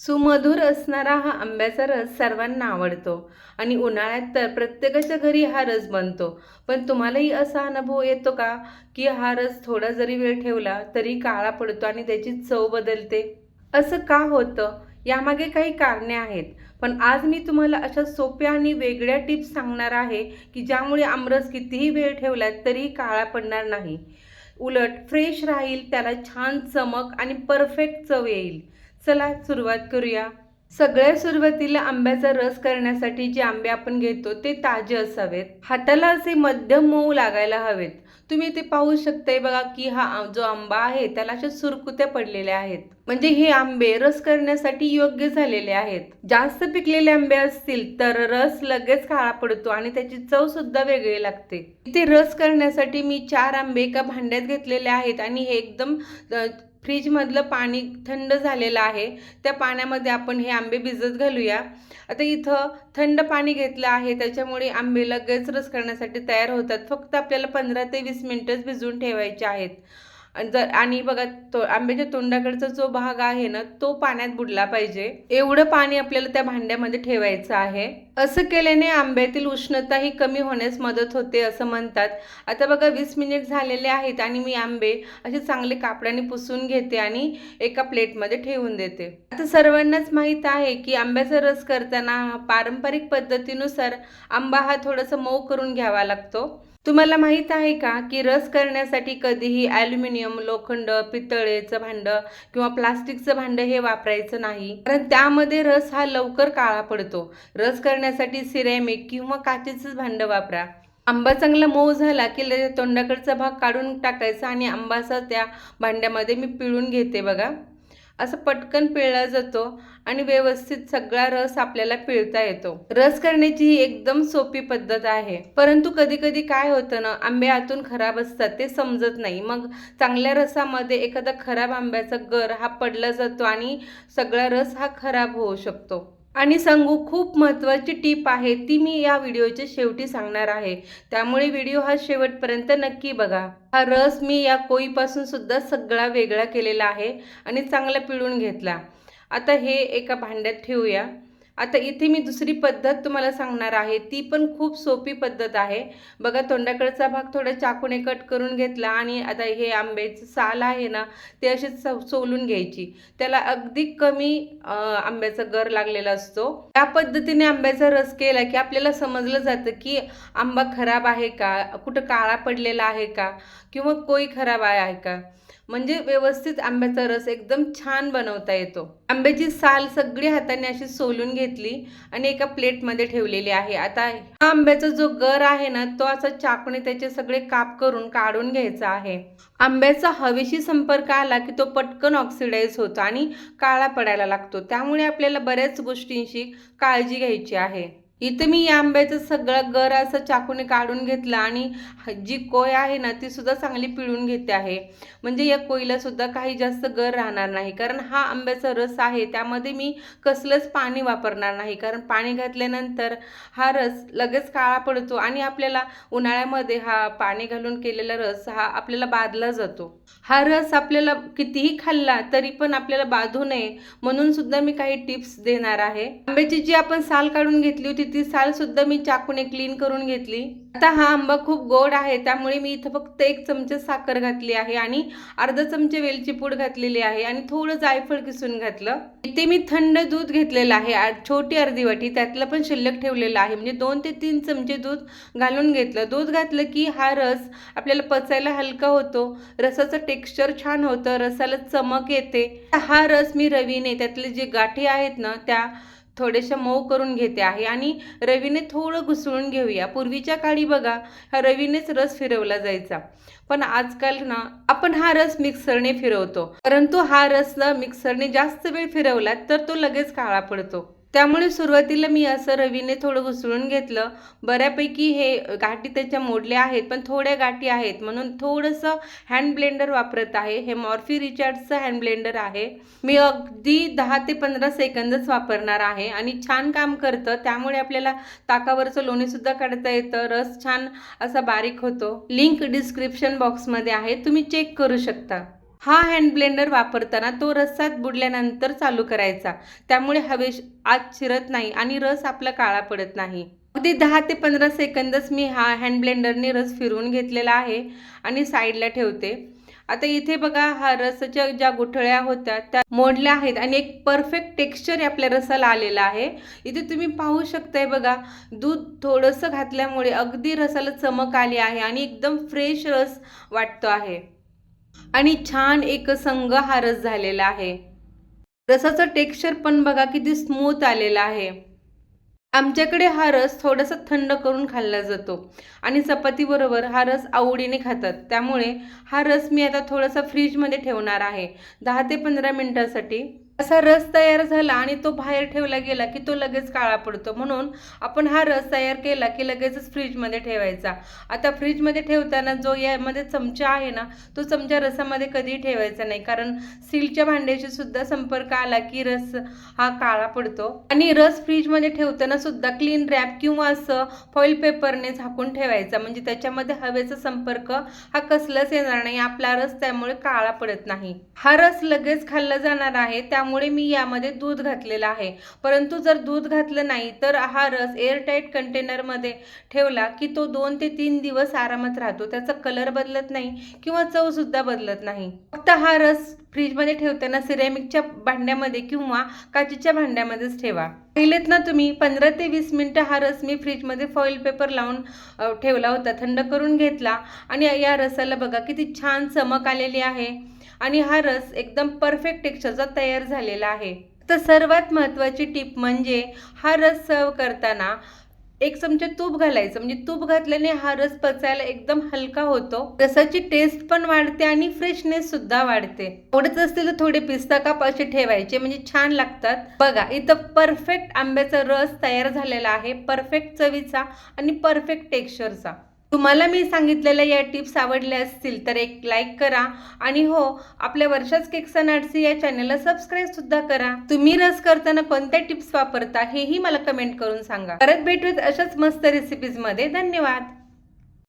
सुमधुर असणारा हा आंब्याचा रस सर्वांना आवडतो आणि उन्हाळ्यात तर प्रत्येकाच्या घरी हा रस बनतो. पण तुम्हालाही असा अनुभव येतो का, की हा रस थोडा जरी वेळ ठेवला तरी काळा पडतो आणि त्याची चव बदलते? असं का होतं? यामागे काही कारणे आहेत. पण आज मी तुम्हाला अशा सोप्या आणि वेगळ्या टिप्स सांगणार आहे, की ज्यामुळे आमरस कितीही वेळ ठेवलात तरीही काळा पडणार नाही. उलट फ्रेश राहील, त्याला छान चमक आणि परफेक्ट चव येईल. चला सुरुवात करूया. सगळ्यात सुरुवातीला आंब्याचा रस करण्यासाठी जे आंबे आपण घेतो ते ताजे असावेत. हाताला असे मध्यम मऊ लागायला हवेत. तुम्ही ते पाहू शकताय बघा, की जो आंबा आहे त्याला अशा सुरकुत्या पडलेल्या आहेत. म्हणजे हे आंबे रस करण्यासाठी योग्य झालेले आहेत. जास्त पिकलेले आंबे असतील तर रस लगेच काळा पडतो आणि त्याची चव सुद्धा वेगळी लागते. इथे रस करण्यासाठी मी 4 आंबे एका भांड्यात घेतलेले आहेत आणि हे एकदम फ्रीजमधलं पाणी थंड झालेलं आहे. त्या पाण्यामध्ये आपण हे आंबे भिजत घालूया. आता इथं थंड पाणी घेतलं आहे, त्याच्यामुळे आंबे लगेच रस करण्यासाठी तयार होतात. फक्त आपल्याला 15 ते 20 मिनिटच भिजवून ठेवायचे आहेत. आणि बघा, आंब्याच्या तोंडाकडचा जो भाग आहे ना, तो पाण्यात बुडला पाहिजे. एवढं पाणी आपल्याला त्या भांड्यामध्ये ठेवायचं आहे. असं केल्याने आंब्यातील उष्णताही कमी होण्यास मदत होते असं म्हणतात. आता बघा 20 मिनिट झालेले आहेत आणि मी आंबे असे चांगले कापडाने पुसून घेते आणि एका प्लेटमध्ये ठेवून देते. आता सर्वांनाच माहीत आहे, की आंब्याचा रस करताना पारंपरिक पद्धतीनुसार आंबा हा थोडासा मऊ करून घ्यावा लागतो. तुम्हाला माहीत आहे का, की रस करण्यासाठी कधीही ॲल्युमिनियम, लोखंड, पितळेचं भांडं किंवा प्लास्टिकचं भांडं हे वापरायचं नाही. कारण त्यामध्ये रस हा लवकर काळा पडतो. रस करण्यासाठी सिरॅमिक किंवा काचेचंच भांडं वापरा. आंबा चांगला मऊ झाला, की त्याच्या तोंडाकडचा भाग काढून टाकायचा आणि आंबाचा त्या भांड्यामध्ये मी पिळून घेते बघा. असं पटकन पिळला जातो आणि व्यवस्थित सगळा रस आपल्याला पिळता येतो. रस करण्याची ही एकदम सोपी पद्धत आहे. परंतु कधी कधी काय होतं ना, आंबे आतून खराब असतात, ते समजत नाही. मग चांगल्या रसामध्ये एखादा खराब आंब्याचा गर हा पडला जातो आणि सगळा रस हा खराब होऊ शकतो. आणि सांगू, खूप महत्त्वाची टीप आहे, ती मी या व्हिडिओच्या शेवटी सांगणार आहे. त्यामुळे व्हिडिओ हा शेवटपर्यंत नक्की बघा. हा रस मी या कोईपासून सुद्धा सगळा वेगळा केलेला आहे आणि चांगला पिळून घेतला. आता हे एका भांड्यात ठेवूया. आता इथे मी दुसरी पद्धत तुम्हाला सांगणार आहे, ती पण खूप सोपी पद्धत आहे. बघा, तोंडाकडचा भाग थोडा चाकूने कट करून घेतला आणि आता हे आंब्याचं साल आहे ना, ते असे सोलून घ्यायची. त्याला अगदी कमी आंब्याचा गर लागलेला असतो. त्या पद्धतीने आंब्याचा रस केला की आपल्याला समजलं जातं, की आंबा खराब आहे का, कुठं काळा पडलेला आहे का, किंवा कोई खराब आहे का. म्हणजे व्यवस्थित आंब्याचा रस एकदम छान बनवता येतो. आंब्याची साल सगळी हाताने अशी सोलून घेतली आणि एका प्लेटमध्ये ठेवलेली आहे. आता हा आंब्याचा जो गर आहे ना, तो असा चाकूने त्याचे सगळे काप करून काढून घ्यायचा आहे. आंब्याचा हवेशी संपर्क आला की तो पटकन ऑक्सिडाइज होतो आणि काळा पडायला लागतो. त्यामुळे आपल्याला बऱ्याच गोष्टींची काळजी घ्यायची आहे. इथे मी या आंब्याचा सगळा गर असं चाकूने काढून घेतला आणि जी कोय आहे ना, ती सुद्धा चांगली पिळून घेते आहे. म्हणजे या कोयला सुद्धा काही जास्त गर राहणार नाही. कारण हा आंब्याचा रस आहे, त्यामध्ये मी कसलंच पाणी वापरणार नाही. कारण पाणी घातल्यानंतर हा रस लगेच काळा पडतो आणि आपल्याला उन्हाळ्यामध्ये हा पाणी घालून केलेला रस हा आपल्याला बादला जातो. हा रस आपल्याला कितीही खाल्ला तरी पण आपल्याला बाधू नये म्हणून सुद्धा मी काही टिप्स देणार आहे. आंब्याची जी आपण साल काढून घेतली होती, ती साल सुद्धा मी चाकूने क्लीन करून घेतली. आता हा आंबा खूप गोड आहे, त्यामुळे मी इथं फक्त 1 चमचा साखर घातली आहे आणि अर्धा चमचा वेलची पूड घातलेली आहे आणि थोडं जायफळ किसून घातलं. इथे मी थंड दूध घेतलेलं आहे, छोटी अर्धी वाटी, त्यातलं पण शिल्लक ठेवलेलं आहे. म्हणजे 2 ते 3 चमचे दूध घालून घेतलं. दूध घातलं की हा रस आपल्याला पचायला हलका होतो, रसाचं टेक्स्चर छान होतं, रसाला चमक येते. हा रस मी रवीने त्यातले जे गाठी आहेत ना, त्या थोड्याशा मऊ करून घेते आहे आणि रवीने थोडं घुसळून घेऊया. पूर्वीच्या काळी बघा, हा रवीनेच रस फिरवला जायचा. पण आजकाल ना, आपण हा रस मिक्सरने फिरवतो. परंतु हा रस मिक्सरने जास्त वेळ फिरवला तर तो लगेच काळा पडतो. त्यामुळे सुरुवातीला मी असं रवीने थोडं घुसळून घेतलं. बऱ्यापैकी हे गाठी त्याच्या मोडल्या आहेत, पण थोड्या गाठी आहेत म्हणून थोडंसं हँड ब्लेंडर वापरत आहे. हे मॉर्फी रिचार्डचं हँड ब्लेंडर आहे. मी अगदी 10 ते 15 सेकंदच वापरणार आहे आणि छान काम करतं. त्यामुळे आपल्याला ताकावरचं लोणीसुद्धा काढता येतं. रस छान असा बारीक होतो. लिंक डिस्क्रिप्शन बॉक्समध्ये आहे, तुम्ही चेक करू शकता. हा हँड ब्लेंडर वापरताना तो रसात बुडल्यानंतर चालू करायचा. त्यामुळे हवेश आत शिरत नाही आणि रस आपला काळा पडत नाही. अगदी 10 ते 15 सेकंदच मी हा हँड ब्लेंडरने रस फिरवून घेतलेला आहे आणि साईडला ठेवते. आता इथे बघा हा रसाच्या ज्या गुठळ्या होत्या त्या मोडल्या आहेत आणि एक परफेक्ट टेक्स्चर आपल्या रसाला आलेलं आहे. इथे तुम्ही पाहू शकताय बघा, दूध थोडंसं घातल्यामुळे अगदी रसाला चमक आली आहे आणि एकदम फ्रेश रस वाटतो आहे आणि छान एकसंग हा रस झालेला आहे. रसाचं टेक्स्चर पण बघा किती स्मूथ आलेलं आहे. आमच्याकडे हा रस थोडासा थंड करून खाल्ला जातो आणि चपातीबरोबर हा रस आवडीने खातात. त्यामुळे हा रस मी आता थोडासा फ्रीजमध्ये ठेवणार आहे 10 ते 15 मिनिटासाठी. असा रस तयार झाला आणि तो बाहेर ठेवला गेला की तो लगेच काळा पडतो. म्हणून आपण हा रस तयार केला की लगेचच फ्रीजमध्ये ठेवायचा. आता फ्रीजमध्ये ठेवताना जो यामध्ये चमचा आहे ना, तो चमचा रसामध्ये कधीही ठेवायचा नाही, कारण स्टीलच्या भांड्याशी सुद्धा संपर्क आला की रस हा काळा पडतो. आणि रस फ्रीजमध्ये ठेवताना सुद्धा क्लीन रॅप किंवा असं फॉईल पेपरने झाकून ठेवायचा, म्हणजे त्याच्यामध्ये हवेचा संपर्क हा कसलाच येणार नाही, आपला रस त्यामुळे काळा पडत नाही. हा रस लगेच खाल्ला जाणार आहे, त्यामुळे मी यामध्ये दूध घातलेलं आहे. परंतु जर दूध घातलं नाही तर हा रस एअरटाईट कंटेनरमध्ये ठेवला की तो 2 ते 3 दिवस आरामात राहतो. त्याचा कलर बदलत नाही किंवा चव सुद्धा बदलत नाही. फक्त हा रस फ्रीजमध्ये ठेवताना सिरेमिकच्या भांड्यामध्ये किंवा काचेच्या भांड्यामध्येच ठेवा. पाहिलेत ना तुम्ही, 15 ते 20 मिनिटं हा रस मी फ्रीजमध्ये फॉईल पेपर लावून ठेवला होता, थंड करून घेतला आणि या रसाला बघा किती छान चमक आलेली आहे आणि हा रस एकदम परफेक्ट टेक्स्चरचा तयार झालेला आहे. तर सर्वात महत्त्वाची टिप म्हणजे हा रस सर्व करताना 1 चमचा तूप घालायचं, म्हणजे तूप घातल्याने हा रस पचायला एकदम हलका होतो. रसाची टेस्ट पण वाढते आणि फ्रेशनेस सुद्धा वाढते. आवडत असतील तर थोडे पिस्ता काप असे ठेवायचे, म्हणजे छान लागतात. बघा इथं परफेक्ट आंब्याचा रस तयार झालेला आहे, परफेक्ट चवीचा आणि परफेक्ट टेक्स्चरचा. तुम्हाला मी सांगितलेल्या या टिप्स आवडल्या असतील तर एक लाईक करा आणि हो, आपल्या वर्षाच केक्स अँड आर्ट्स या चॅनलला सबस्क्राईब सुद्धा करा. तुम्ही रस करताना कोणत्या टिप्स वापरता हेही मला कमेंट करून सांगा. परत भेटूयात अशाच मस्त रेसिपीजमध्ये. धन्यवाद.